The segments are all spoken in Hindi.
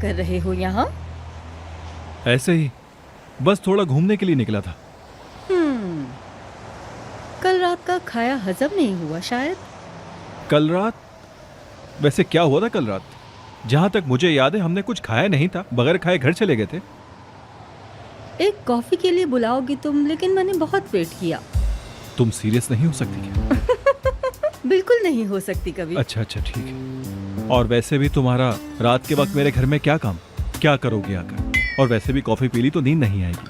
कर रहे हो यहाँ? ऐसे ही, बस थोड़ा घूमने के लिए निकला था। कल रात का खाया हजम नहीं हुआ शायद। कल रात? वैसे क्या हुआ था कल रात? जहां तक मुझे याद है हमने कुछ खाया नहीं था, बगैर खाए घर चले गए थे। एक कॉफी के लिए बुलाओगी तुम, लेकिन मैंने बहुत वेट किया। तुम सीरियस नहीं हो सकती क्या? बिल्कुल नहीं हो सकती कभी। अच्छा ठीक है। और वैसे भी तुम्हारा रात के वक्त मेरे घर में क्या काम, क्या करोगे आकर? और वैसे भी कॉफी पी ली तो नींद नहीं आएगी।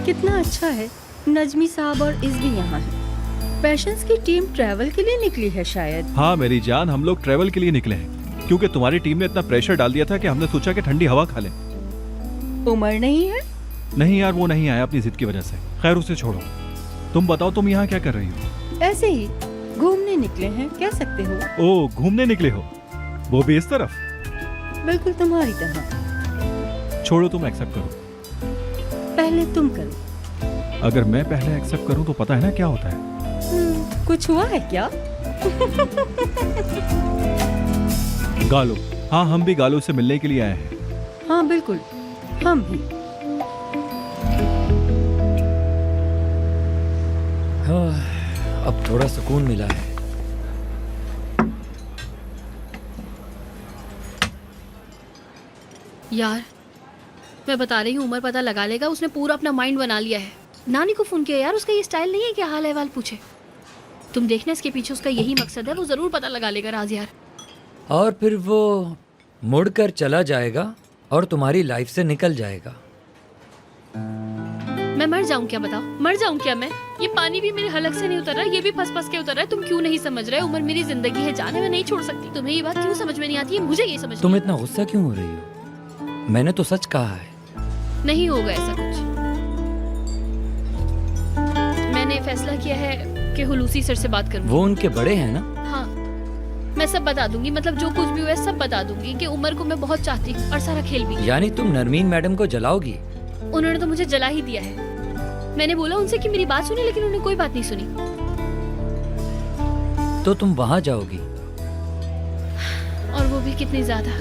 कितना अच्छा है, नजमी साहब और इस भी यहाँ है। पैशंस की टीम ट्रैवल के लिए निकली है शायद। हाँ मेरी जान, हम लोग ट्रैवल के लिए निकले हैं, क्योंकि तुम्हारी टीम ने इतना प्रेशर डाल दिया था कि हमने सोचा कि ठंडी हवा खा लें। उमर नहीं है? नहीं यार, वो नहीं आया अपनी जिद की वजह से। खैर उसे छोड़ो, तुम बताओ तुम यहाँ क्या कर रही हो? ऐसे ही घूमने निकले हैं, कह सकते हो। ओ, घूमने निकले हो, वो भी इस तरफ? बिल्कुल तुम्हारी तरह। छोड़ो, तुम एक्सेप्ट करो। पहले तुम करो। अगर मैं पहले एक्सेप्ट करूं तो पता है ना क्या होता है? कुछ हुआ है क्या? गालो। हाँ, हम भी गालो से मिलने के लिए आए हैं। हाँ बिल्कुल, हम भी। हाँ, अब थोड़ा सुकून मिला है। यार मैं बता रही हूँ, उमर पता लगा लेगा, उसने पूरा अपना माइंड बना लिया है। नानी को फोन किया यार, उसका ये स्टाइल नहीं है कि हाल अहवाल पूछे। तुम देखना, इसके पीछे उसका यही मकसद है, वो जरूर पता लगा लेगा राज यार। और फिर वो मुड़कर चला जाएगा और तुम्हारी लाइफ से निकल जाएगा। मैं मर जाऊं क्या, बताओ? मर जाऊं क्या मैं? ये पानी भी मेरे हलक से नहीं उतर रहा, ये भी फंस फंस के उतर रहा है। तुम क्यों नहीं समझ रहे? उमर मेरी जिंदगी है, जाने मैं नहीं छोड़ सकती। तुम्हें ये बात क्यों समझ में नहीं आती है? मुझे ये समझ तुम नहीं इतना गुस्सा क्यों हो रही हो? मैंने तो सच कहा है। नहीं होगा ऐसा कुछ। मैंने फैसला किया है कि हुलूसी सर से बात करूंगी। वो उनके बड़े हैं ना? हाँ, मैं सब बता दूंगी, मतलब जो कुछ भी हुआ है सब बता दूंगी कि उमर को मैं बहुत चाहती हूँ और सारा खेल भी। यानी तुम नरमीन मैडम को जलाओगी? उन्होंने तो मुझे जला ही दिया है। मैंने बोला उनसे कि मेरी बात सुनी, लेकिन उन्होंने कोई बात नहीं सुनी। तो तुम वहां जाओगी? और वो भी कितनी ज्यादा।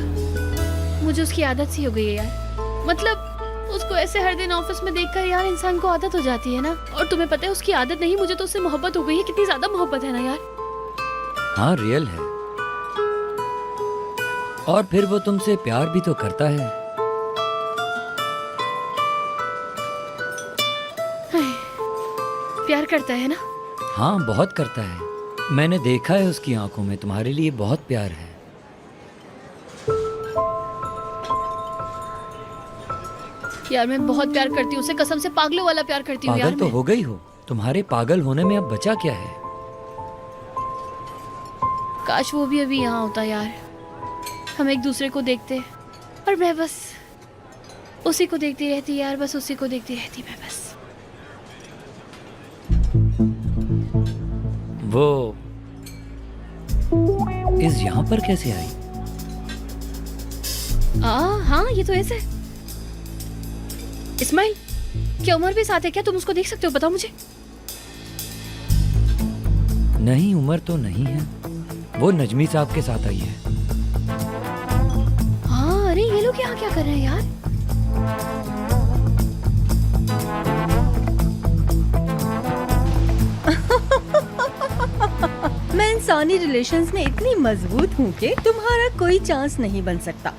मुझे उसकी आदत सी हो गई है यार। मतलब उसको ऐसे हर दिन ऑफिस में देखकर यार इंसान को आदत हो जाती है ना। और तुम्हें पता है उसकी आदत नहीं, मुझे तो उससे मोहब्बत हो गई है। कितनी ज्यादा मोहब्बत है ना यार। हाँ, रियल है। और फिर वो तुमसे प्यार भी तो करता है। प्यार करता है ना? हाँ, बहुत करता है। मैंने देखा है उसकी आंखों में तुम्हारे लिए बहुत प्यार है। यार मैं बहुत प्यार करती हूँ उसे, कसम से पागलों वाला प्यार करती हूँ यार। पागल तो हो गई हो। तुम्हारे पागल होने में अब बचा क्या है? काश वो भी अभी यहाँ होता यार, हम एक दूसरे को देखते और मैं बस उसी को देखती रहती यार, बस उसी को देखती रहती मैं बस। वो इस यहाँ पर कैसे आई? हाँ, ये तो ऐसे। इस्माइल, क्या उमर भी साथ है क्या? तुम उसको देख सकते हो? बताओ मुझे। नहीं, उमर तो नहीं है। वो नजमी साहब के साथ आई है। हाँ, अरे ये लोग यहाँ क्या कर रहे हैं यार? मैं इंसानी रिलेशंस में इतनी मजबूत हूँ कि तुम्हारा कोई चांस नहीं बन सकता।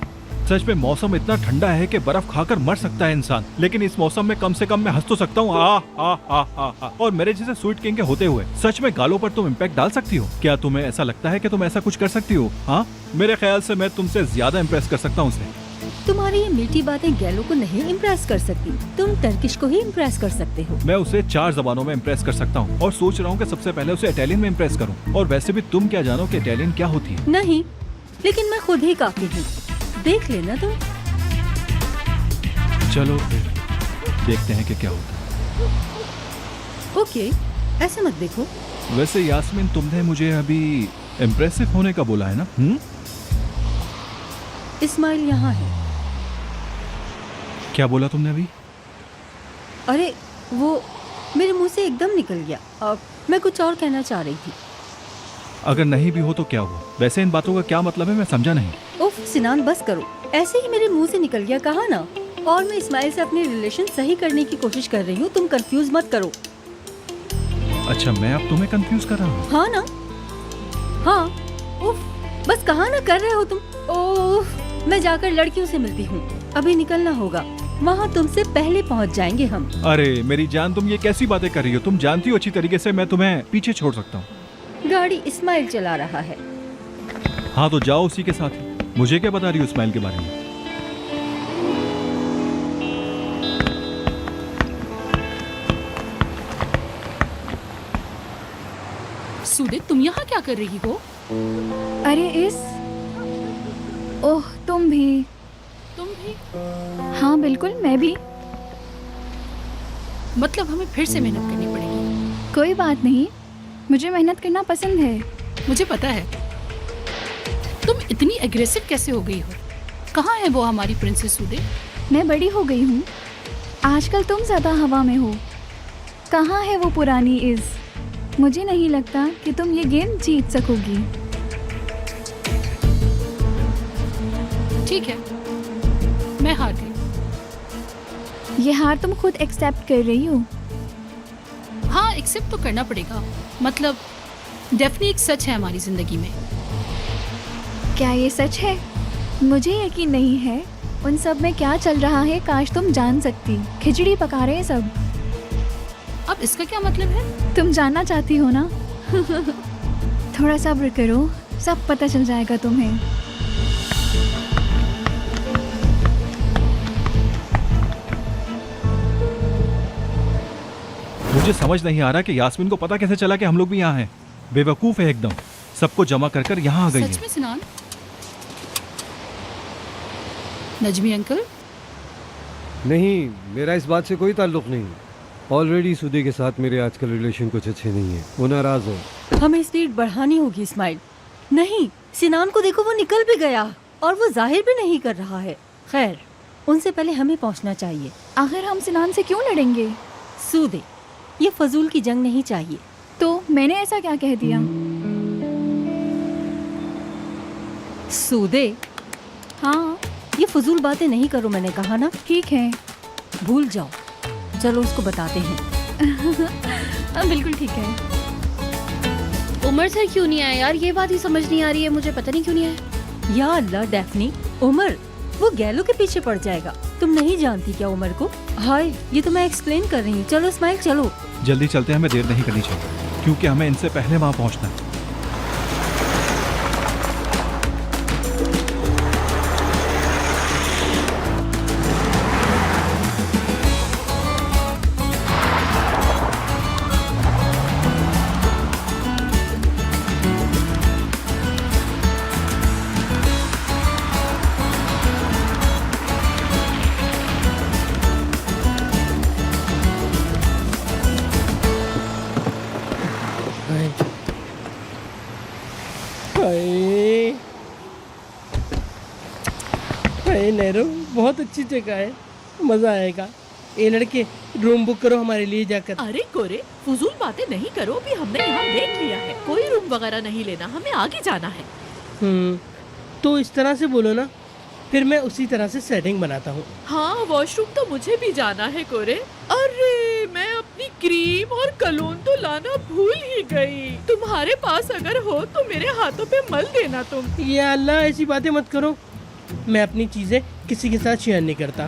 सच में मौसम इतना ठंडा है कि बर्फ खाकर मर सकता है इंसान, लेकिन इस मौसम में कम से कम मैं हंस तो सकता हूँ। और मेरे जैसे स्वीट किंग के होते हुए सच में गालों पर तुम इम्पैक्ट डाल सकती हो। क्या तुम्हें ऐसा लगता है कि तुम ऐसा कुछ कर सकती हो? हाँ, मेरे ख्याल से मैं तुमसे ज्यादा इम्प्रेस कर सकता हूँ उसे। तुम्हारी ये मीठी बातें गैलो को नहीं इम्प्रेस कर सकती, तुम टर्किश को ही इम्प्रेस कर सकते हो। मैं उसे 4 जबानों में इम्प्रेस कर सकता हूँ और सोच रहा हूँ कि सबसे पहले उसे इटालियन में इम्प्रेस करूँ। और वैसे भी तुम क्या जानो कि इटालियन क्या होती है? नहीं, लेकिन मैं खुद ही काफी हूँ, देख लेना तुम। चलो फिर देखते हैं कि क्या होता है। ओके, ऐसे मत देखो। वैसे यास्मीन, तुमने मुझे अभी इम्प्रेसिव होने का बोला है ना? इस्माइल यहाँ है। क्या बोला तुमने अभी? अरे वो मेरे मुंह से एकदम निकल गया। अब मैं कुछ और कहना चाह रही थी। अगर नहीं भी हो तो क्या हुआ? वैसे इन बातों का क्या मतलब है, मैं समझा नहीं। उफ सिनान बस करो, ऐसे ही मेरे मुंह से निकल गया, कहा ना। और मैं इस्माइल से अपने रिलेशन सही करने की कोशिश कर रही हूँ, तुम कंफ्यूज मत करो। अच्छा, मैं अब तुम्हें कंफ्यूज कर रहा हूँ? हाँ ना, हाँ। उफ बस कहा ना कर रहे हो तुम। ओह मैं जाकर लड़कियों से मिलती हूँ, अभी निकलना होगा, वहाँ तुमसे पहले पहुँच जाएंगे हम। अरे मेरी जान, तुम ये कैसी बातें कर रही हो? तुम जानती हो अच्छी तरीके से मैं तुम्हें पीछे छोड़ सकता हूँ। गाड़ी इस्माइल चला रहा है। हाँ तो जाओ उसी के साथ ही। मुझे क्या बता रही हो इस्माइल के बारे में? सूदे, तुम यहाँ क्या कर रही हो? अरे ओह तुम भी? तुम भी? हाँ बिल्कुल, मैं भी। मतलब हमें फिर से मेहनत करनी पड़ेगी। कोई बात नहीं, मुझे मेहनत करना पसंद है। मुझे पता है। तुम इतनी एग्रेसिव कैसे हो गई हो? कहाँ है वो हमारी प्रिंसेस सूदे? मैं बड़ी हो गई हूँ, आजकल तुम ज़्यादा हवा में हो। कहाँ है वो पुरानी मुझे नहीं लगता कि तुम ये गेम जीत सकोगी। ठीक है, मैं हार गई। ये हार तुम खुद एक्सेप्ट कर रही हो। हाँ, एक्सेप्ट तो करना पड़ेगा। मतलब डेफिनेटली एक सच है हमारी जिंदगी में। क्या ये सच है? मुझे यकीन नहीं है। उन सब में क्या चल रहा है काश तुम जान सकती। खिचड़ी पका रहे हैं सब। अब इसका क्या मतलब है? तुम जानना चाहती हो ना? थोड़ा सब्र करो, सब पता चल जाएगा तुम्हें। मुझे समझ नहीं आ रहा कि यास्मीन को पता कैसे चला कि हम लोग भी यहाँ हैं। बेवकूफ है एकदम, सबको जमा कर कर यहाँ आ गई सच है। में सिनान? नजमी अंकल? नहीं, मेरा इस बात से कोई ताल्लुक नहीं। ऑलरेडी सूदे के साथ मेरे आजकल रिलेशन कुछ अच्छे नहीं है, वो नाराज हो। हमें स्पीड बढ़ानी होगी इस्माइल। नहीं, सिनान को देखो, वो निकल भी गया और वो जाहिर भी नहीं कर रहा है। खैर, उनसे पहले हमें पहुंचना चाहिए। आखिर हम सिनान से क्यों लड़ेंगे? सूदे, ये फजूल की जंग नहीं चाहिए। तो मैंने ऐसा क्या कह दिया? सूदे, हाँ ये फजूल बातें नहीं करो, मैंने कहा ना। ठीक है। भूल जाओ, चलो उसको बताते हैं। बिल्कुल ठीक है। उमर सर क्यों नहीं आया यार? ये बात ही समझ नहीं आ रही है मुझे, पता नहीं क्यों नहीं आया। या अल्लाह डैफ्नी, उमर वो गैलो के पीछे पड़ जाएगा। तुम नहीं जानती क्या उमर को? हाय, ये तो मैं एक्सप्लेन कर रही हूँ। चलो इस्माइल चलो। जल्दी चलते हैं, हमें देर नहीं करनी चाहिए क्योंकि हमें इनसे पहले वहाँ पहुँचना है। अरे नेहरू, बहुत अच्छी जगह है, मजा आएगा। ये लड़के रूम बुक करो हमारे लिए जाकर। अरे कोरे, फजूल बातें नहीं करो, भी हमने यहाँ देख लिया है। कोई रूम वगैरह नहीं लेना, हमें आगे जाना है। तो इस तरह से बोलो ना, फिर मैं उसी तरह से सेटिंग बनाता हूँ। हाँ, वॉशरूम तो मुझे भी जाना है कोरे। अरे मैं अपनी क्रीम और कलोन तो लाना भूल ही गई। तुम्हारे पास अगर हो तो मेरे हाथों पे मल देना तुम। या अल्लाह, ऐसी बातें मत करो। मैं अपनी चीजें किसी के साथ शेयर नहीं करता।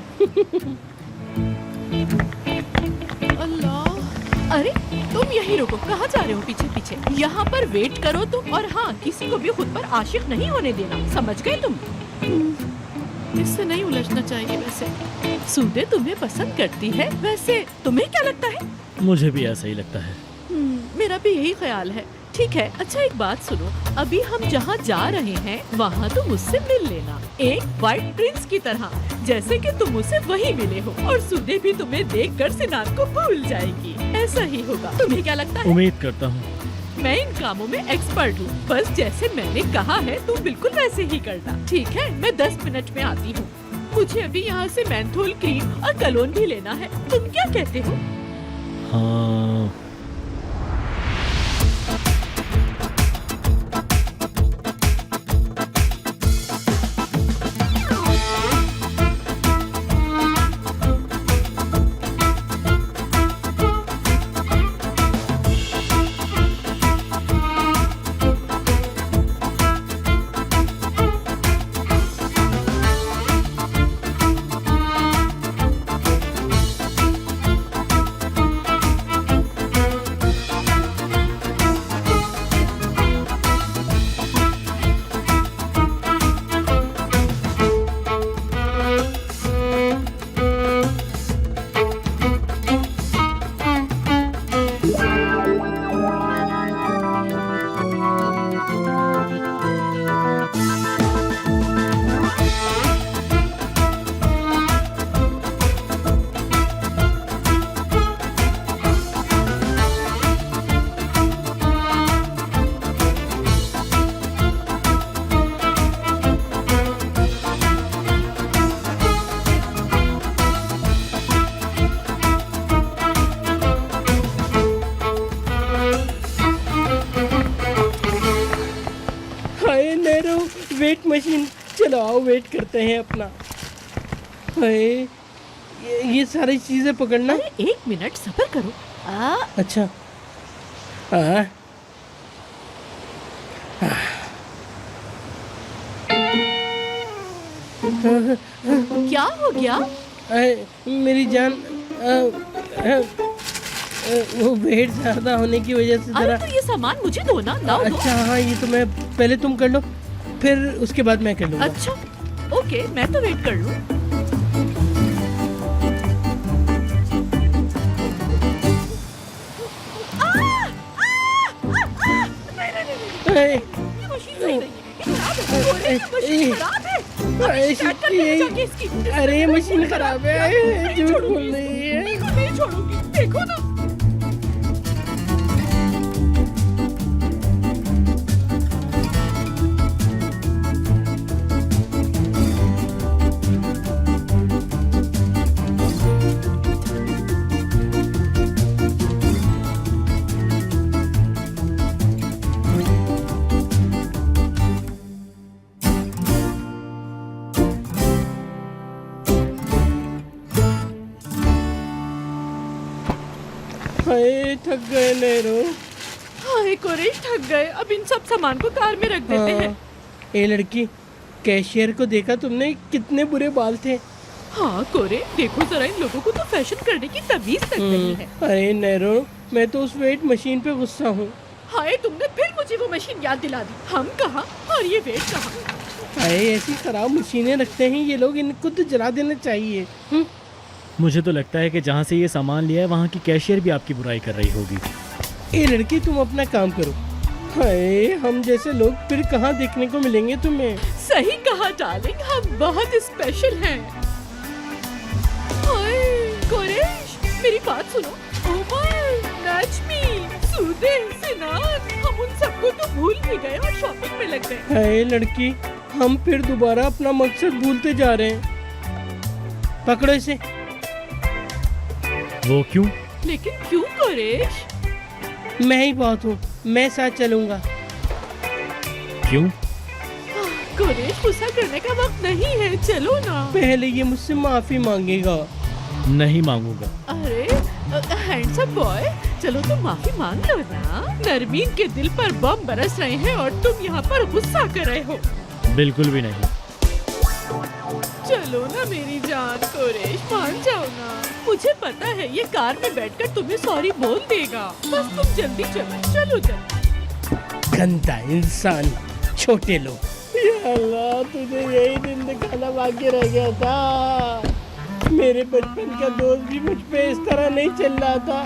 अल्लाह, अरे तुम यहीं रुको, कहाँ जा रहे हो? पीछे पीछे यहाँ पर वेट करो तुम। और हाँ, किसी को भी खुद पर आशिक नहीं होने देना, समझ गए तुम? इससे नहीं उलझना चाहिए। वैसे सूदे तुम्हें पसंद करती है, वैसे तुम्हें क्या लगता है? मुझे भी ऐसा ही लगता है। मेरा भी यही ख्याल है। ठीक है, अच्छा एक बात सुनो, अभी हम जहाँ जा रहे हैं वहाँ तुम मुझसे मिल लेना, एक व्हाइट प्रिंस की तरह, जैसे कि तुम मुझसे वही मिले हो। और सूदे भी तुम्हें देखकर सिनान को भूल जाएगी। ऐसा ही होगा, तुम्हें क्या लगता है? उम्मीद करता हूँ। मैं इन कामों में एक्सपर्ट हूँ, बस जैसे मैंने कहा है तुम बिल्कुल वैसे ही करना। ठीक है, मैं 10 मिनट में आती हूँ। मुझे अभी यहाँ से मेंथोल क्रीम और कलोन भी लेना है। तुम क्या कहते हो? हाँ। वेट मशीन, चलो आओ वेट करते हैं अपना। हाय, ये सारी चीजें पकड़ना। अरे 1 मिनट सब्र करो। अच्छा हाँ। क्या हो गया? मेरी जान, वो वेट ज्यादा होने की वजह से अरे जरा। तो ये सामान मुझे दो ना, लाओ दो। अच्छा हाँ, ये तो मैं पहले तुम कर लो, फिर उसके बाद मैं कर लूँगा। अच्छा ओके, मैं तो वेट कर लूं। अरे, ये मशीन सही नहीं है, ये खराब है। बोले ना, मशीन खराब है। अरे, स्टार्ट कर ले जाके इसकी। अरे मशीन खराब है, नहीं झूठ छोड़ूंगी बोल रही है। इसको, नहीं छोड़ूंगी, देखो ना। हाय, थक गए नेहरू। हाय कुरैश, थक गए। अब इन सब सामान को कार में रख देते हैं। ये लड़की, कैशियर को देखा तुमने? कितने बुरे बाल थे। हाँ कुरैश, देखो जरा, इन लोगों को तो फैशन करने की तमीज तक नहीं है। अरे नेहरू, मैं तो उस वेट मशीन पे गुस्सा हूँ। हाय, तुमने फिर मुझे वो मशीन याद दिला दी। हम कहाँ और ये वेट कहाँ? अरे ऐसी खराब मशीनें रखते हैं ये लोग, इनको तो जला देना चाहिए। मुझे तो लगता है कि जहाँ से ये सामान लिया है वहाँ की कैशियर भी आपकी बुराई कर रही होगी। ये लड़की, तुम अपना काम करो। हाय, हम जैसे लोग फिर कहाँ देखने को मिलेंगे तुम्हें। सही कहा डार्लिंग, हम बहुत स्पेशल हैं। हाय कुरैश, मेरी बात सुनो। उमर, नजमी, सूदे, सिनान, हम उन सबको तो भूल भी गए और शॉपिंग में लग गए। हाय लड़की, हम फिर दोबारा अपना मकसद भूलते जा रहे हैं। पकड़ो इसे। वो क्यों? लेकिन क्यों कुरैश? मैं ही बहुत हूँ, मैं साथ चलूंगा। क्यों? कुरैश, गुस्सा करने का वक्त नहीं है, चलो ना। पहले ये मुझसे माफी मांगेगा। नहीं मांगूंगा। अरे हैंडसम बॉय, चलो तुम माफी मांग लो ना। नरमीन के दिल पर बम बरस रहे हैं और तुम यहाँ पर गुस्सा कर रहे हो। बिल्कुल भी नहीं। चलो ना मेरी जान, कुरैश मान जाओ ना। मुझे पता है ये कार में बैठकर तुम्हें सॉरी बोल देगा। बस तुम जल्दी चलो, चलो जल्दी। गंदा इंसान, छोटे लोग। या अल्लाह, तुझे यही दिन दिखाना बाकी रह गया था। मेरे बचपन का दोस्त भी मुझ पे इस तरह नहीं चल रहा था।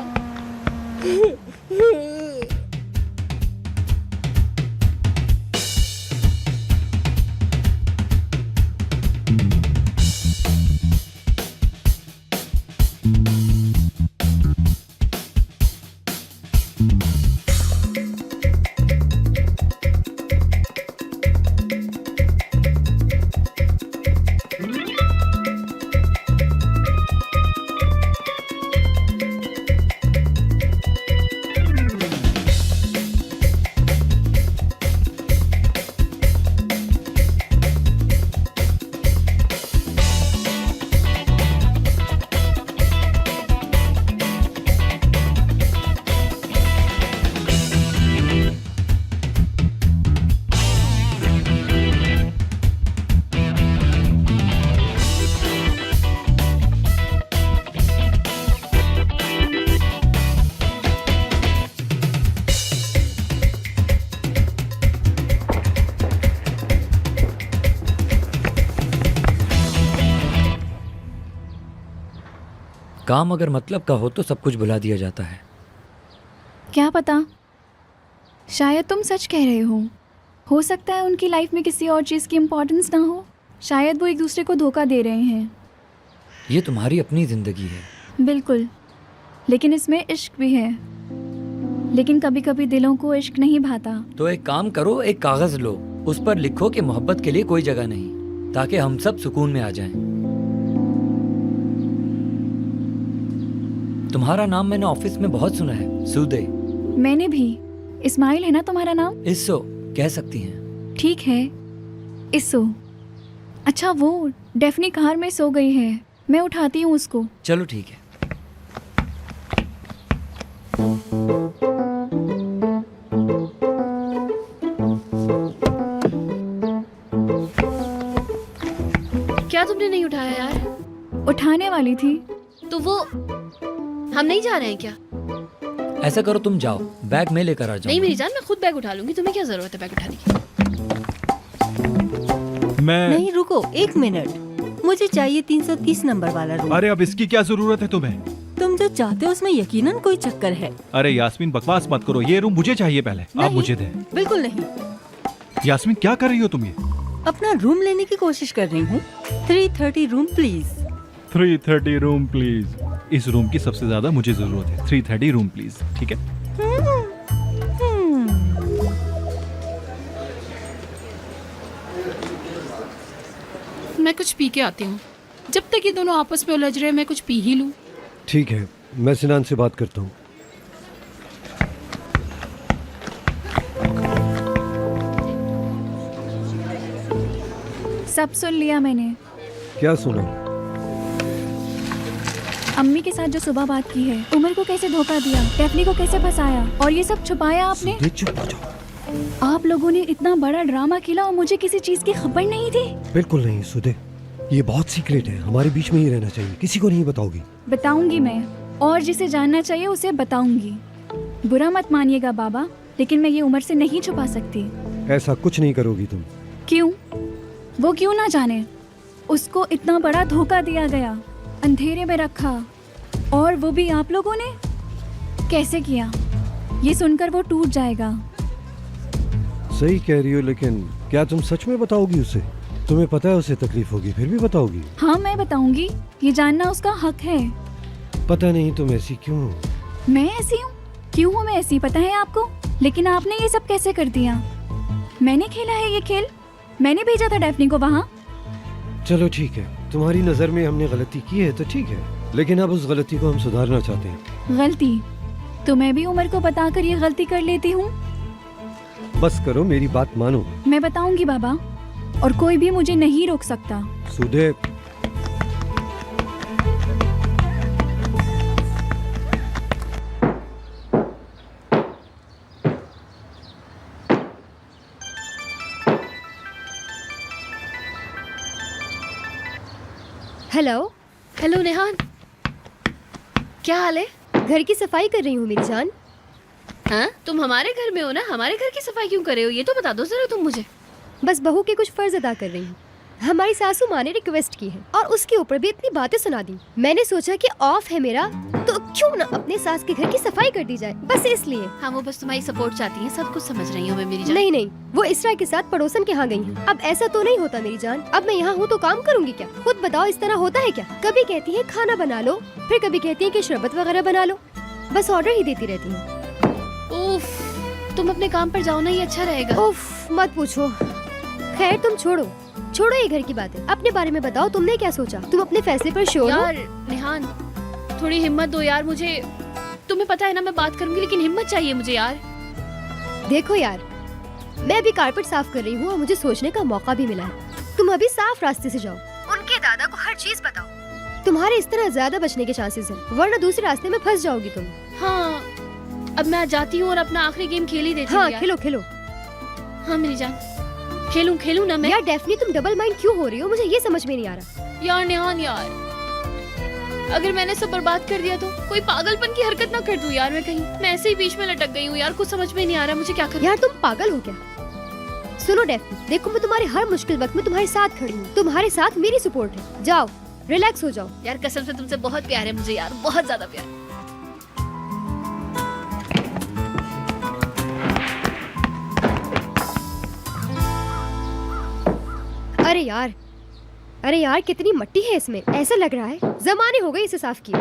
काम अगर मतलब का हो तो सब कुछ भुला दिया जाता है। क्या पता, शायद तुम सच कह रहे हो सकता है उनकी लाइफ में किसी और चीज़ की इम्पोर्टेंस ना हो। शायद वो एक दूसरे को धोखा दे रहे हैं। ये तुम्हारी अपनी जिंदगी है। बिल्कुल, लेकिन इसमें इश्क भी है। लेकिन कभी कभी दिलों को इश्क नहीं भाता। तो एक काम करो, एक कागज लो, उस पर लिखो कि मोहब्बत के लिए कोई जगह नहीं, ताकि हम सब सुकून में आ जाएं। तुम्हारा नाम मैंने ऑफिस में बहुत सुना है, सूदे। मैंने भी। इस्माइल है ना तुम्हारा नाम? इस्सो कह सकती हैं। ठीक है, इसो। अच्छा वो डेफनी कार में सो गई है, मैं उठाती हूँ उसको। चलो ठीक है। क्या तुमने नहीं उठाया यार? उठाने वाली थी। तो वो हम नहीं जा रहे हैं क्या? ऐसा करो तुम जाओ, बैग में लेकर आ जाओ। नहीं मेरी जान, मैं खुद बैग उठा लूंगी, तुम्हें क्या जरूरत है बैग उठाने की? मैं नहीं रुको, 1 मिनट। मुझे चाहिए 330 नंबर वाला रूम। अरे अब इसकी क्या जरूरत है तुम्हें? तुम जो चाहते हो उसमें यकीनन कोई चक्कर है। अरे यास्मीन बकवास मत करो, ये रूम मुझे चाहिए पहले। आप नहीं, मुझे दें। बिल्कुल नहीं। यास्मीन क्या कर रही हो तुम ये? अपना रूम लेने की कोशिश कर रही हूँ। 330 रूम प्लीज। 330 room please. इस रूम की सबसे ज्यादा मुझे जरूरत है। 330 रूम प्लीज, ठीक है? मैं कुछ पी के आती हूँ। जब तक ये दोनों आपस में उलझ रहे हैं, मैं कुछ पी ही लूँ। ठीक है, मैं सिनान से बात करता हूँ। सब सुन लिया मैंने। क्या सुना? अम्मी के साथ जो सुबह बात की है, उमर को कैसे धोखा दिया, डेफनी को कैसे फंसाया, और ये सब छुपाया आपने। सुधे, चुप हो जाओ। आप लोगों ने इतना बड़ा ड्रामा खेला और मुझे किसी चीज की खबर नहीं थी। बिल्कुल नहीं सुधे, ये बहुत सीक्रेट है, हमारे बीच में ही रहना चाहिए, किसी को नहीं बताओगी। बताऊंगी मैं, और जिसे जानना चाहिए उसे बताऊंगी। बुरा मत मानिएगा बाबा, लेकिन मैं ये उमर से नहीं छुपा सकती। ऐसा कुछ नहीं करोगी तुम। क्यों? वो क्यों ना जाने? उसको इतना बड़ा धोखा दिया गया, अंधेरे में रखा, और वो भी आप लोगों ने। कैसे किया? ये सुनकर वो टूट जाएगा। सही कह रही हो, लेकिन क्या तुम सच में बताओगी उसे? तुम्हें पता है उसे तकलीफ होगी, फिर भी बताओगी? हाँ मैं बताऊंगी, ये जानना उसका हक है। पता नहीं तुम ऐसी क्यों हो। मैं ऐसी हूँ? क्यों हूँ मैं ऐसी, पता है आपको? लेकिन आपने ये सब कैसे कर दिया? मैंने खेला है ये खेल, मैंने भेजा था डेफनी को वहाँ। चलो ठीक है, तुम्हारी नजर में हमने गलती की है तो ठीक है, लेकिन अब उस गलती को हम सुधारना चाहते हैं। गलती? तो मैं भी उमर को बताकर ये गलती कर लेती हूँ। बस करो, मेरी बात मानो। मैं बताऊंगी बाबा, और कोई भी मुझे नहीं रोक सकता। सुधे, हेलो। हेलो नेहान, क्या हाल है? घर की सफाई कर रही हूँ मेरी जान। हाँ तुम हमारे घर में हो ना, हमारे घर की सफाई क्यों कर रहे हो ये तो बता दो जरा तुम मुझे। बस बहू के कुछ फर्ज अदा कर रही हूँ। हमारी सासू माँ ने रिक्वेस्ट की है और उसके ऊपर भी इतनी बातें सुना दी। मैंने सोचा कि ऑफ है मेरा, तो क्यों ना अपने सास के घर की सफाई कर दी जाए, बस इसलिए। हाँ वो बस तुम्हारी सपोर्ट चाहती हैं, सब कुछ समझ रही हूँ मैं मेरी जान। नहीं नहीं, वो इसरा के साथ पड़ोसन के यहाँ गई हैं। अब ऐसा तो नहीं होता मेरी जान, अब मैं यहाँ हूँ तो काम करूँगी क्या? खुद बताओ, इस तरह होता है क्या? कभी कहती है खाना बना लो, फिर कभी कहती है कि शरबत वगैरह बना लो, बस ऑर्डर ही देती रहती हूँ। उफ, तुम अपने काम पर जाओ ना, ये अच्छा रहेगा। उफ मत पूछो। खैर तुम छोड़ो छोड़ो ये घर की बातें, अपने बारे में बताओ, तुमने क्या सोचा? तुम अपने फैसले पर श्योर हो? यार नेहान, थोड़ी हिम्मत दो यार मुझे। तुम्हें पता है ना मैं बात करूंगी, लेकिन हिम्मत चाहिए मुझे यार। देखो यार, मैं अभी कारपेट साफ कर रही हूँ और मुझे सोचने का मौका भी मिला है। तुम अभी साफ रास्ते से जाओ, उनके दादा को हर चीज बताओ। तुम्हारे इस तरह ज्यादा बचने के चांसेस हैं, वरना दूसरे रास्ते में फंस जाओगी तुम। हाँ अब मैं जाती हूँ और अपना आखिरी गेम खेल ही देती हूँ। हाँ यार। खेलो खेलो। हाँ मेरी जान, खेलूं ना मैं। यार डेफनी, तुम डबल माइंड क्यों हो रही हो? मुझे ये समझ में नहीं आ रहा। यार नेहान यार, अगर मैंने सब बर्बाद कर दिया तो कोई पागलपन की हरकत ना कर दूं यार मैं कहीं। मैं ऐसे ही बीच में लटक गई हूँ यार, कुछ समझ में नहीं आ रहा मुझे क्या करूं। यार तुम पागल हो क्या? सुनो डेफनी, देखो मैं तुम्हारे हर मुश्किल वक्त में तुम्हारे साथ खड़ी हूँ, तुम्हारे साथ मेरी सपोर्ट है। जाओ रिलैक्स हो जाओ। यार कसम से तुमसे बहुत प्यार है मुझे यार, बहुत ज्यादा प्यार। अरे यार कितनी मट्टी है इसमें, ऐसा लग रहा है जमाने हो गए इसे साफ किए।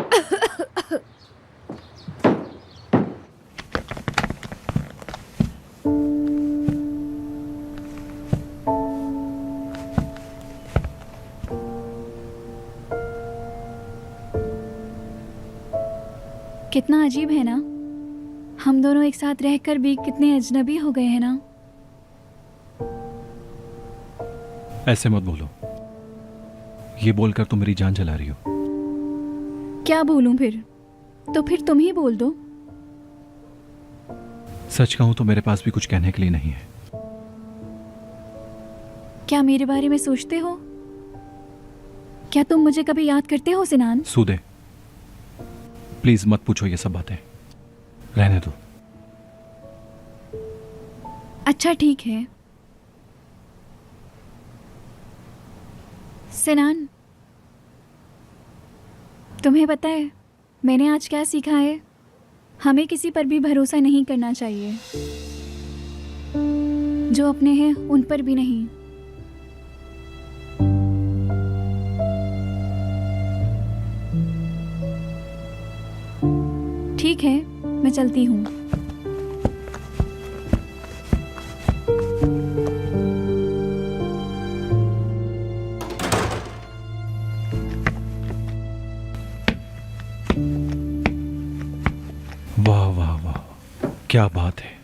कितना अजीब है ना, हम दोनों एक साथ रहकर भी कितने अजनबी हो गए हैं ना। ऐसे मत बोलो, ये बोलकर तुम मेरी जान जला रही हो। क्या बोलूं फिर? तो फिर तुम ही बोल दो। सच कहूं तो मेरे पास भी कुछ कहने के लिए नहीं है। क्या मेरे बारे में सोचते हो? क्या तुम मुझे कभी याद करते हो सिनान? सूदे, प्लीज मत पूछो ये सब बातें, रहने दो। अच्छा ठीक है। सिनान, तुम्हें पता है मैंने आज क्या सीखा है? हमें किसी पर भी भरोसा नहीं करना चाहिए, जो अपने हैं उन पर भी नहीं। ठीक है, मैं चलती हूँ। वाह वाह वाह, क्या बात है।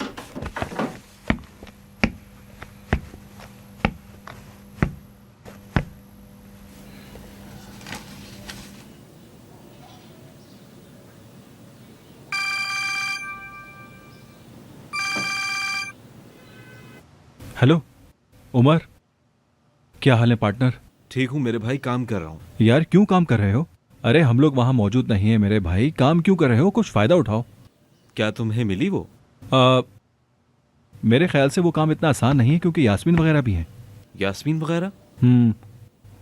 हेलो उमर, क्या हाल है पार्टनर? ठीक हूँ मेरे भाई, काम कर रहा हूँ। यार क्यों काम कर रहे हो? अरे हम लोग वहां मौजूद नहीं है मेरे भाई, काम क्यों कर रहे हो? कुछ फायदा उठाओ। क्या तुम्हें मिली वो? मेरे ख्याल से वो काम इतना आसान नहीं है, क्योंकि यास्मीन वगैरह भी हैं। यास्मीन वगैरह?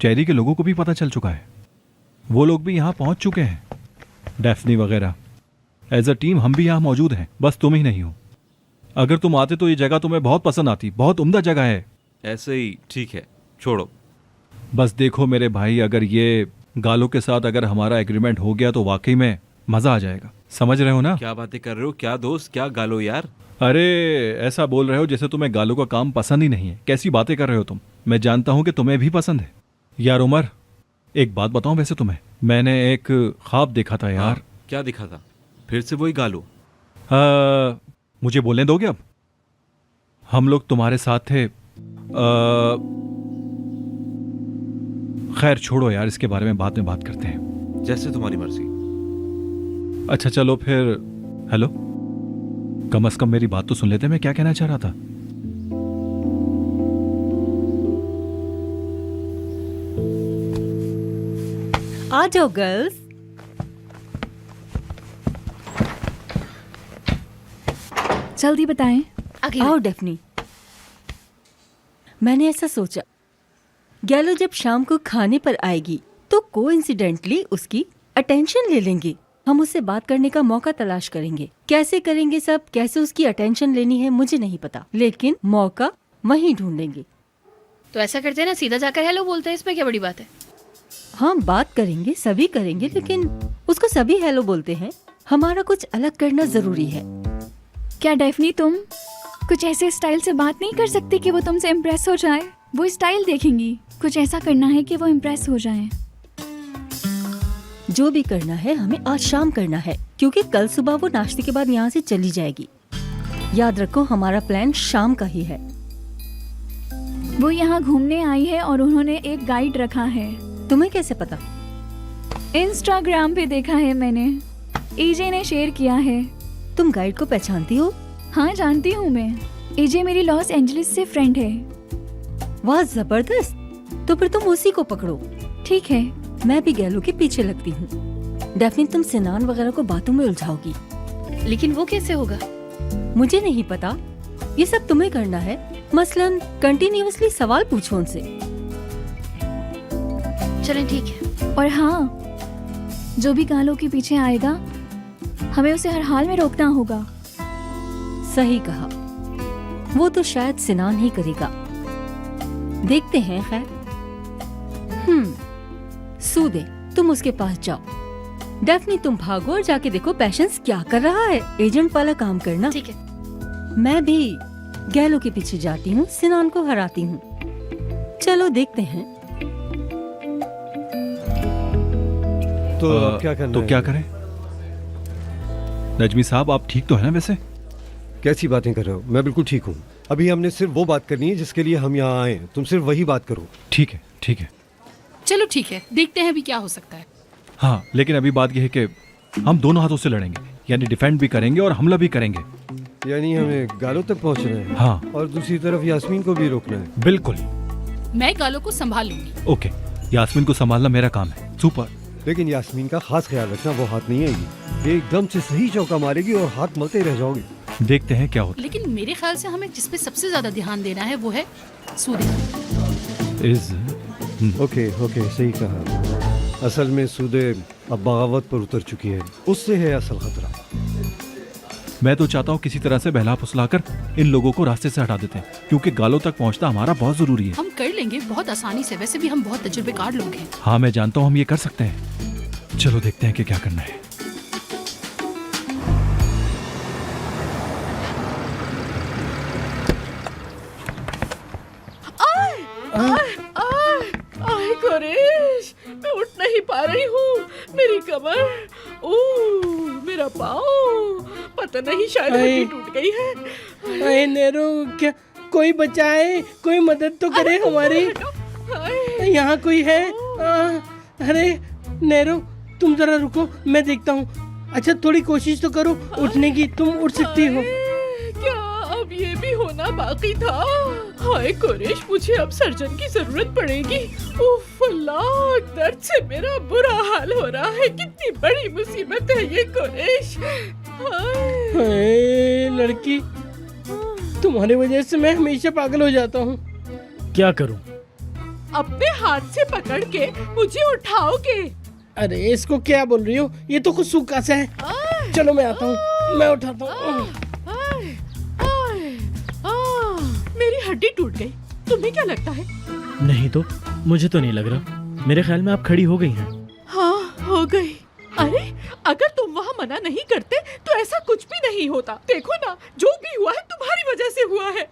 चेरी के लोगों को भी पता चल चुका है, वो लोग भी यहाँ पहुंच चुके हैं, डेफनी वगैरह। एज अ टीम हम भी यहाँ मौजूद हैं, बस तुम ही नहीं हो। अगर तुम आते तो ये जगह तुम्हें बहुत पसंद आती, बहुत उम्दा जगह है। ऐसे ही ठीक है, छोड़ो। बस देखो मेरे भाई, अगर ये गालों के साथ अगर हमारा एग्रीमेंट हो गया तो वाकई में मजा आ जाएगा, समझ रहे हो ना? क्या बातें कर रहे हो? क्या दोस्त, क्या गालो यार। अरे ऐसा बोल रहे हो जैसे तुम्हें गालों का काम पसंद ही नहीं है। कैसी बातें कर रहे हो तुम? मैं जानता हूं कि तुम्हें भी पसंद है। यार उमर, एक बात बताऊं वैसे तुम्हें, मैंने एक ख्वाब देखा था यार। क्या दिखा था? फिर से वही गालो? मुझे बोलने दोगे अब? हम लोग तुम्हारे साथ थे। खैर छोड़ो यार, इसके बारे में बाद में बात करते हैं। जैसे तुम्हारी मर्जी। अच्छा चलो फिर। हेलो, कम से कम मेरी बात तो सुन लेते। मैं क्या कहना चाह रहा था? आ जाओ गर्ल्स। जल्दी बताएं। आओ डेफनी। मैंने ऐसा सोचा, गैलो जब शाम को खाने पर आएगी तो कोइंसिडेंटली उसकी अटेंशन ले लेंगे। हम उससे बात करने का मौका तलाश करेंगे। कैसे करेंगे सब, कैसे उसकी अटेंशन लेनी है मुझे नहीं पता, लेकिन मौका वहीं ढूंढेंगे। तो ऐसा करते हैं ना, सीधा जाकर हेलो बोलते हैं, इसमें क्या बड़ी बात है? हाँ बात करेंगे, सभी करेंगे, लेकिन उसको सभी हेलो बोलते हैं। हमारा कुछ अलग करना जरूरी है। क्या डेफनी तुम कुछ ऐसे स्टाइल से बात नहीं कर सकती कि वो तुमसे इम्प्रेस हो जाए? वो स्टाइल देखेंगी, कुछ ऐसा करना है कि वो इम्प्रेस हो जाए। जो भी करना है हमें आज शाम करना है, क्योंकि कल सुबह वो नाश्ते के बाद यहाँ से चली जाएगी। याद रखो हमारा प्लान शाम का ही है। वो यहाँ घूमने आई है और उन्होंने एक गाइड रखा है। तुम्हें कैसे पता? इंस्टाग्राम पे देखा है मैंने, एजे ने शेयर किया है। तुम गाइड को पहचानती हो? हाँ जानती हूँ मैं, एजे मेरी लॉस एंजलिस से फ्रेंड है। वाह जबरदस्त, तो फिर तुम उसी को पकड़ो। ठीक है, मैं भी गैलो के पीछे लगती हूँ। डेफनी तुम सिनान वगैरह को बातों में उलझाओगी। लेकिन वो कैसे होगा? मुझे नहीं पता, ये सब तुम्हें करना है। मसलन कंटिन्यूअसली सवाल पूछो उनसे। चलें ठीक है। और हाँ, जो भी गालों के पीछे आएगा हमें उसे हर हाल में रोकना होगा। सही कहा, वो तो शायद सिनान ही करेगा, देखते हैं। खैर सूदे तुम उसके पास जाओ। डेफनी तुम भागो और जाके देखो पैशंस क्या कर रहा है। एजेंट वाला काम करना। ठीक है। मैं भी गैलो के पीछे जाती हूँ, सिनान को हराती हूँ। चलो देखते हैं। तो अब क्या करना तो है? क्या करें? नजमी साहब आप ठीक तो है ना? वैसे कैसी बातें कर रहे हो? मैं बिल्कुल ठीक हूँ। अभी हमने सिर्फ वो बात करनी है जिसके लिए हम यहाँ आए हैं। तुम सिर्फ वही बात करो। ठीक है, ठीक है। चलो ठीक है, देखते हैं अभी क्या हो सकता है। हाँ, लेकिन अभी बात यह है कि हम दोनों हाथों से लड़ेंगे, यानी डिफेंड भी करेंगे और हमला भी करेंगे। यानी हमें गालों तक पहुँचना है। हाँ। और दूसरी तरफ यास्मीन को भी रोकना है। बिल्कुल। मैं गालों को संभाल लूंगी। ओके, यास्मीन को संभालना मेरा काम है। सुपर। लेकिन यास्मीन का खास ख्याल रखना, वो हाथ नहीं आएगी, एकदम से सही चौका मारेगी और हाथ मलते रह जाओगे। देखते हैं क्या होता लेकिन मेरे ख्याल से हमें जिस पे सबसे ज्यादा ध्यान देना है वो है सूर्य। है। ओके, सही कहा। असल में सूदे अब बगावत पर उतर चुकी है, उससे है असल खतरा। मैं तो चाहता हूँ किसी तरह से बहला फुसलाकर इन लोगों को रास्ते से हटा देते हैं, क्योंकि गालों तक पहुँचना हमारा बहुत जरूरी है। हम कर लेंगे बहुत आसानी से, वैसे भी हम बहुत तजुर्बेकार लोग हैं। हाँ, मैं जानता हूँ हम ये कर सकते हैं। चलो देखते हैं कि क्या करना है। आए कुरैश, मैं उठ नहीं पा रही हूँ। मेरी कमर, ओह मेरा पाँव, पता नहीं शायद हड्डी टूट गई है। अरे नेरो, क्या कोई बचाए, कोई मदद तो करे हमारी। यहाँ कोई है? अरे नेरो, तुम जरा रुको, मैं देखता हूँ। अच्छा, थोड़ी कोशिश तो करो उठने की, तुम उठ सकती हो। क्या अब ये भी होना बाकी था? हाय कुरैश, मुझे अब सर्जन की जरूरत पड़ेगी। उफ अल्लाह, दर्द से मेरा बुरा हाल हो रहा है। कितनी बड़ी मुसीबत है ये कुरैश। हाय लड़की, तुम्हारी वजह से मैं हमेशा पागल हो जाता हूँ। क्या करूँ? अपने हाथ से पकड़ के मुझे उठाओगे? अरे इसको क्या बोल रही हो, ये तो कुछ सूखा सा है। चलो मैं आता हूँ, मैं उठाता हूँ। मेरी हड्डी टूट गई। तुम्हें क्या लगता है? नहीं तो, मुझे तो नहीं लग रहा। मेरे ख्याल में आप खड़ी हो गई हैं। हाँ, हो गई। अरे अगर तुम वहाँ मना नहीं करते तो ऐसा कुछ भी नहीं होता। देखो ना, जो भी हुआ है तुम्हारी वजह से हुआ है।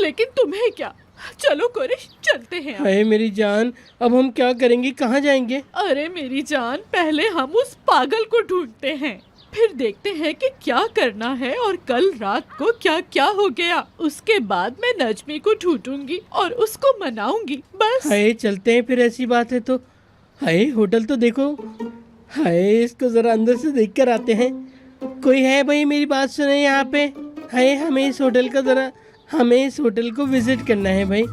लेकिन तुम्हें क्या? चलो कुरैश, चलते हैं। हाय मेरी जान, अब हम क्या करेंगे, कहाँ जाएंगे? अरे मेरी जान, पहले हम उस पागल को ढूंढते हैं, फिर देखते हैं कि क्या करना है और कल रात को क्या क्या हो गया। उसके बाद मैं नजमी को ढूंढूंगी और उसको मनाऊंगी, बस। हाय चलते हैं फिर, ऐसी बात है तो। हाय होटल तो देखो। हाय इसको जरा अंदर से देख कर आते हैं। कोई है भाई, मेरी बात सुने यहाँ पे? हाय हमें इस होटल को विजिट करना है भाई।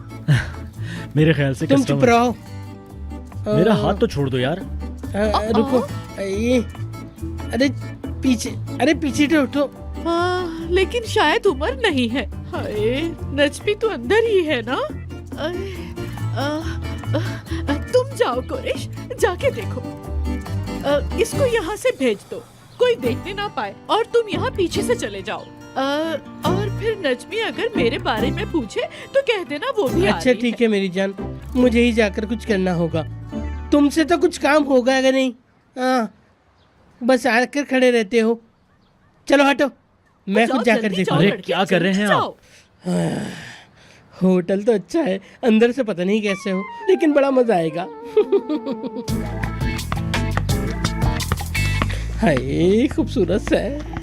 मेरे ख्याल से तुम चुप रहो। मेरा हाथ तो छोड़ दो यार। रुको। अरे पीछे तो उठो। हाँ, लेकिन शायद उम्र नहीं है। हाय, नजमी तो अंदर ही है ना? तुम जाओ कुरैश, जाके देखो। इसको यहाँ से भेज दो, कोई देखने ना पाए, और तुम यहाँ पीछे से चले जाओ। और फिर नजमी अगर मेरे बारे में पूछे तो कह देना वो भी अच्छा ठीक है मेरी जान, मुझे ही जाकर कुछ करना होगा। तुमसे तो कुछ काम होगा अगर नहीं। बस आकर खड़े रहते हो। चलो हटो, मैं खुद जाकर देखूं। अरे क्या कर रहे हैं आप? होटल तो अच्छा है, अंदर से पता नहीं कैसे हो, लेकिन बड़ा मजा आएगा। हाय खूबसूरत सा है।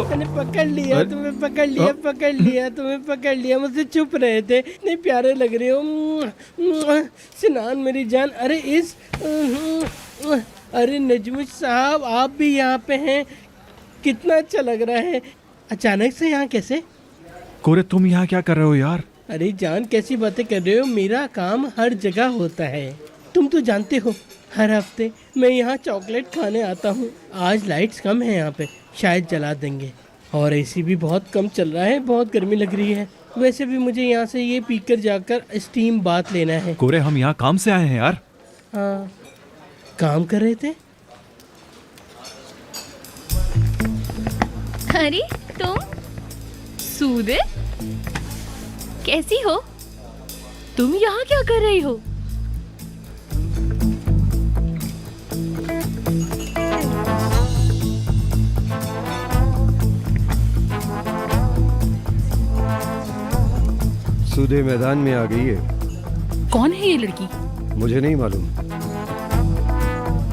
मैंने पकड़ लिया, तुम्हें पकड़ लिया, मुझसे छुप रहे थे। नहीं प्यारे लग रहे हो सिनान मेरी जान। अरे नजमी साहब, आप भी यहाँ पे हैं, कितना अच्छा लग रहा है। अचानक से यहाँ कैसे? कोरे तुम यहाँ क्या कर रहे हो यार? अरे जान कैसी बातें कर रहे हो, मेरा काम हर जगह होता है, तुम तो जानते हो। हर हफ्ते मैं यहाँ चॉकलेट खाने आता हूँ। आज लाइट्स कम है यहाँ पे, शायद जला देंगे, और एसी भी बहुत कम चल रहा है, बहुत गर्मी लग रही है। वैसे भी मुझे यहाँ से ये पीकर जाकर स्टीम बात लेना है। कोरे हम यहाँ काम से आए हैं यार। हाँ, काम कर रहे थे। अरे तुम सूदे? कैसी हो? तुम यहाँ क्या कर रही हो? सुदे मैदान में आ गई है। कौन है ये लड़की? मुझे नहीं मालूम।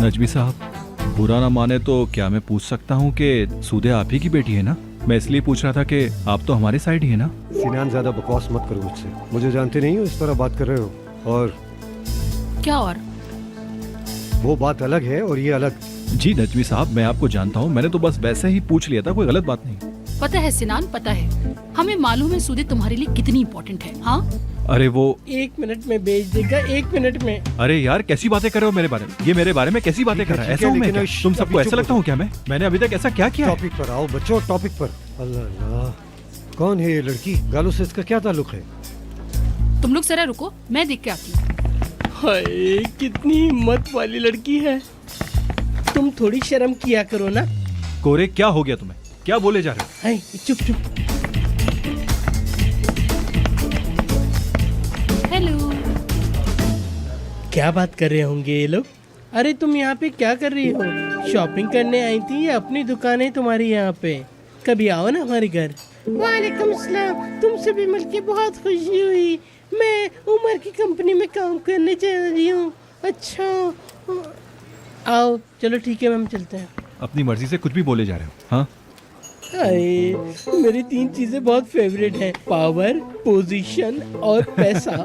नजमी साहब, बुरा ना माने तो क्या मैं पूछ सकता हूँ कि सूदे आप ही की बेटी है ना? मैं इसलिए पूछ रहा था कि आप तो हमारे साइड ही है ना? सिनान, ज्यादा बकवास मत करो मुझसे। मुझे जानते नहीं हो, इस तरह बात कर रहे हो। और क्या और? वो बात अलग है और ये अलग। जी नजमी साहब, मैं आपको जानता हूँ, मैंने तो बस वैसे ही पूछ लिया था, कोई गलत बात नहीं। पता है सिनान, पता है, हमें मालूम है सूदे तुम्हारे लिए कितनी इम्पोर्टेंट है। हाँ, अरे वो 1 मिनट में भेज देगा, 1 मिनट में। अरे यार, कैसी बातें कर रहे हो मेरे बारे में? ये मेरे बारे में कैसी बातें कर रहा है? ऐसा हूँ मैं क्या? तुम सबको ऐसा लगता हूँ क्या मैंने अभी तक ऐसा क्या किया? टॉपिक पर आओ बच्चों, टॉपिक पर। अल्लाह, कौन है ये लड़की? गालों से इसका क्या ताल्लुक है? तुम लोग जरा रुको, मैं देख के आती हूँ। हाय, कितनी हिम्मत वाली लड़की है। तुम थोड़ी शर्म किया करो ना। कोरे, क्या हो गया तुम्हें? क्या बोले जा रहे हो? हाय, चुप चुप। हेलो। क्या बात कर रहे होंगे ये लोग? अरे तुम यहाँ पे क्या कर रही हो? शॉपिंग करने आई थी या अपनी दुकान है तुम्हारी यहाँ पे? कभी आओ ना हमारे घर। वालेकुम सलाम, तुमसे भी मिलके बहुत खुशी हुई। मैं उमर की कंपनी में काम करने जा रही हूँ। अच्छा, आओ, चलो ठीक है मैम, चलते हैं। अपनी मर्जी से कुछ भी बोले जा रहे हो? हाँ, अरे मेरी 3 चीजें बहुत फेवरेट हैं, पावर, पोजीशन और पैसा।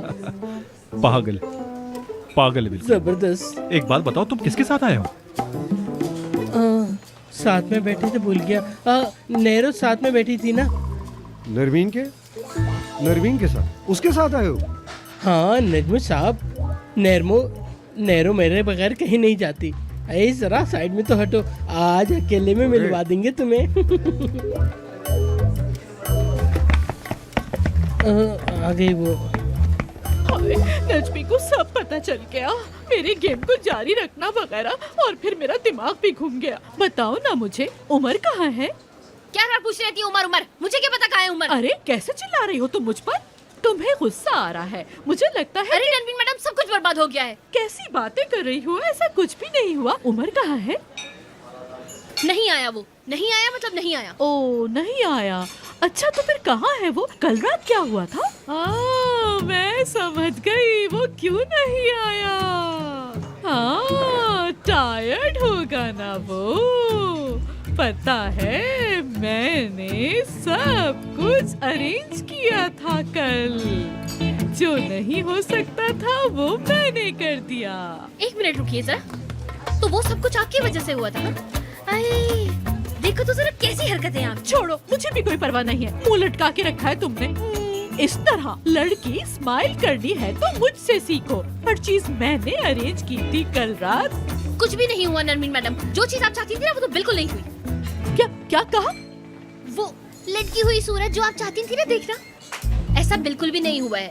पागल पागल है बिल्कुल। जबरदस्त। एक बात बताओ, तुम किसके साथ आए हो? साथ में बैठे थे, भूल गया। नेरो साथ में बैठी थी ना। नरवीन के साथ? उसके साथ आए हो? हाँ नजम साहब, नेरो मेरे बगैर कहीं नहीं जाती। अरे जरा साइड में तो हटो, आज अकेले में मिलवा देंगे तुम्हें। आ गई वो। नजमी को सब पता चल गया। मेरे गेम को जारी रखना वगैरह, और फिर मेरा दिमाग भी घूम गया। बताओ ना मुझे, उमर कहाँ है? क्या पूछ रही थी? उमर, मुझे क्या पता कहाँ है उमर? अरे कैसे चिल्ला रही हो तुम मुझ पर? तुम्हें गुस्सा आ रहा है, मुझे लगता है। अरे रणबीर मैडम, सब कुछ बर्बाद हो गया है। कैसी बातें कर रही हो? ऐसा कुछ भी नहीं हुआ। उमर कहाँ है? नहीं आया वो। नहीं आया मतलब नहीं आया। ओ, नहीं आया। अच्छा तो फिर कहाँ है वो? कल रात क्या हुआ था? मैं समझ गई वो क्यों नहीं आया। हाँ, टायर्ड होगा ना वो। पता है, मैंने सब कुछ अरेंज किया था कल। जो नहीं हो सकता था वो मैंने कर दिया। 1 मिनट रुकिए जरा। तो वो सब कुछ आपकी वजह से हुआ था ना? अरे देखो तो जरा कैसी हरकतें आप। छोड़ो, मुझे भी कोई परवाह नहीं है। मुंह लटका के रखा है तुमने। इस तरह लड़की स्माइल करनी है तो मुझसे सीखो। हर चीज मैंने अरेंज की थी कल रात। कुछ भी नहीं हुआ नरमीन मैडम। जो चीज आप चाहती थी ना, वो तो बिल्कुल नहीं हुई। क्या कहा? वो लटकी हुई सूरज जो आप चाहती थी ना देखना, ऐसा बिल्कुल भी नहीं हुआ है।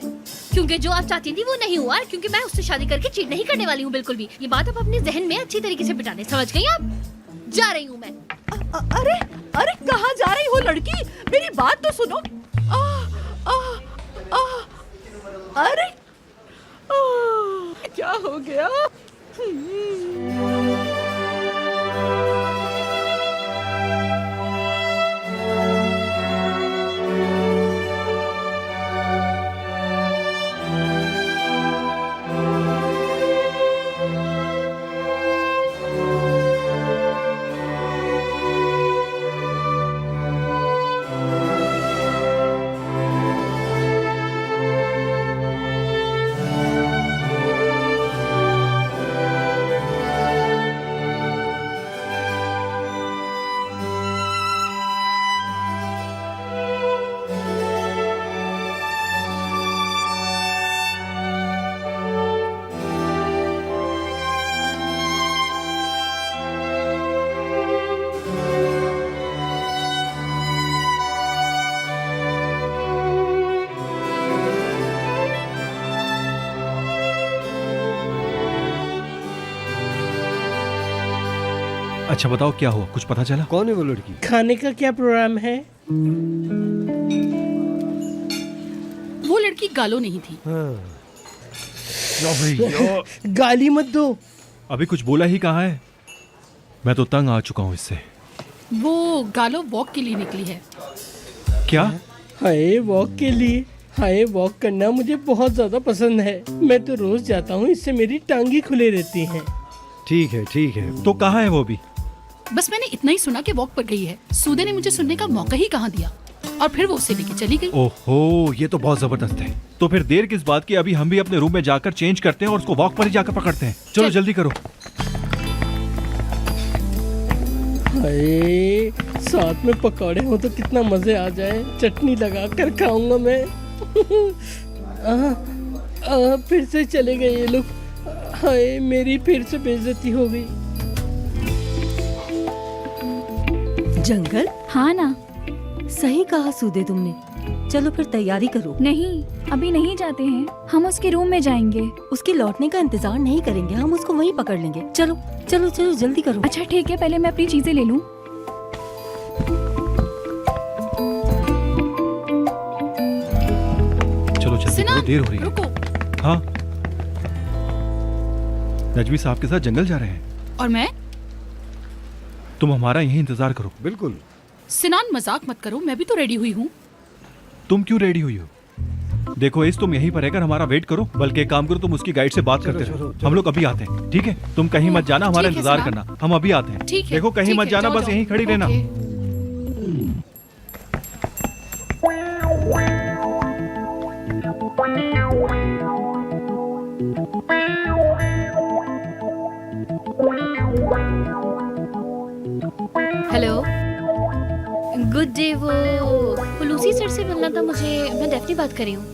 क्योंकि जो आप चाहती थी वो नहीं हुआ, क्योंकि मैं उससे शादी करके चीट नहीं करने वाली हूँ बिल्कुल भी। ये बात आप अपने जहन में अच्छी तरीके से बिठाने, समझ गई आप? जा रही हूँ मैं। अरे कहाँ जा रही हो लड़की? मेरी बात तो सुनो। अरे क्या हो गया? अच्छा बताओ, क्या हुआ? कुछ पता चला? कौन है वो लड़की? खाने का क्या प्रोग्राम है? वो लड़की गालो नहीं थी। गाली मत दो। अभी कुछ बोला ही कहाँ है। मैं तो तंग आ चुका हूँ इससे। वो गालो वॉक के लिए निकली है। क्या? हाय वॉक के लिए? हाय वॉक करना मुझे बहुत ज्यादा पसंद है। मैं तो रोज जाता हूँ, इससे मेरी टांगी खुले रहती हैं। ठीक है ठीक है। तो कहाँ है वो भी? बस मैंने इतना ही सुना कि वॉक पर गई है। सूदे ने मुझे सुनने का मौका ही कहाँ दिया और फिर वो उसे लेके चली गई। ओहो, ये तो बहुत जबरदस्त है। तो फिर देर किस बात की, अभी हम भी अपने रूम में जाकर चेंज करते हैं और उसको वॉक पर ही जाकर पकड़ते हैं। चलो जल्दी करो। हाय साथ में पकौड़े हो तो कितना मजे आ जाए। चटनी लगा कर खाऊंगा मैं। फिर से चले गए ये लोग। हाय मेरी फिर से बेइज्जती हो गई। जंगल? हाँ ना। सही कहा सूदे तुमने। चलो फिर तैयारी करो। नहीं, अभी नहीं जाते हैं, हम उसके रूम में जाएंगे। उसके लौटने का इंतजार नहीं करेंगे, हम उसको वहीं पकड़ लेंगे। चलो चलो चलो जल्दी करो। अच्छा ठीक है, पहले मैं अपनी चीजें ले लूं। चलो जल्दी करो, देर हो रही है। रुको। हाँ, नजमी साहब के साथ जंगल जा रहे हैं और मैं? तुम हमारा यहीं इंतजार करो। बिल्कुल। सिनान मजाक मत करो, मैं भी तो रेडी हुई हूँ। तुम क्यों रेडी हुई हो? देखो इस तुम यहीं पर रहकर हमारा वेट करो, बल्कि एक काम करो, तुम उसकी गाइड से बात करते रहो। हम लोग अभी आते हैं, ठीक है? तुम कहीं मत जाना, हमारा ठीक है, इंतजार सिनान। करना। हम अभी आते हैं। ठीक है, देखो कहीं ठीक मत है, जाना, जाओ, बस जाओ। यहीं खड़ी रहना। ओके। Hello, good day. वो लूसी सर से मिलना था मुझे। मैं डेफनी बात कर रही हूँ।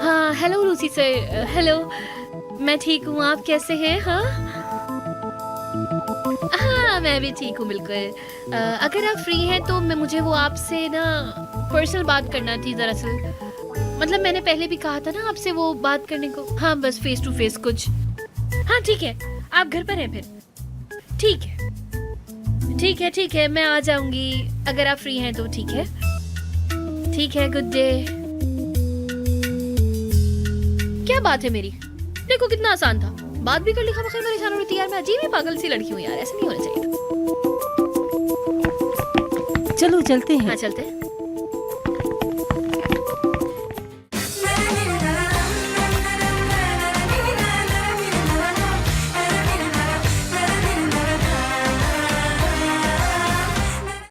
हाँ हेलो लूसी सर। हेलो, मैं ठीक हूँ, आप कैसे हैं? हाँ हाँ मैं भी ठीक हूँ बिल्कुल। अगर आप फ्री हैं तो मुझे वो आपसे ना पर्सनल बात करना थी दरअसल। मतलब मैंने पहले भी कहा था ना आपसे वो बात करने को। हाँ बस फेस टू फेस कुछ। हाँ ठीक है, आप घर पर हैं फिर? ठीक है ठीक है ठीक है, मैं आ जाऊंगी अगर आप फ्री हैं तो। ठीक है ठीक है, गुड डे। क्या बात है मेरी? देखो कितना आसान था, बात भी कर ली, खामखा परेशान हो रही थी यार। मैं अजीब ही पागल सी लड़की हूँ यार, ऐसा नहीं होना चाहिए। चलो चलते हैं। हाँ चलते हैं।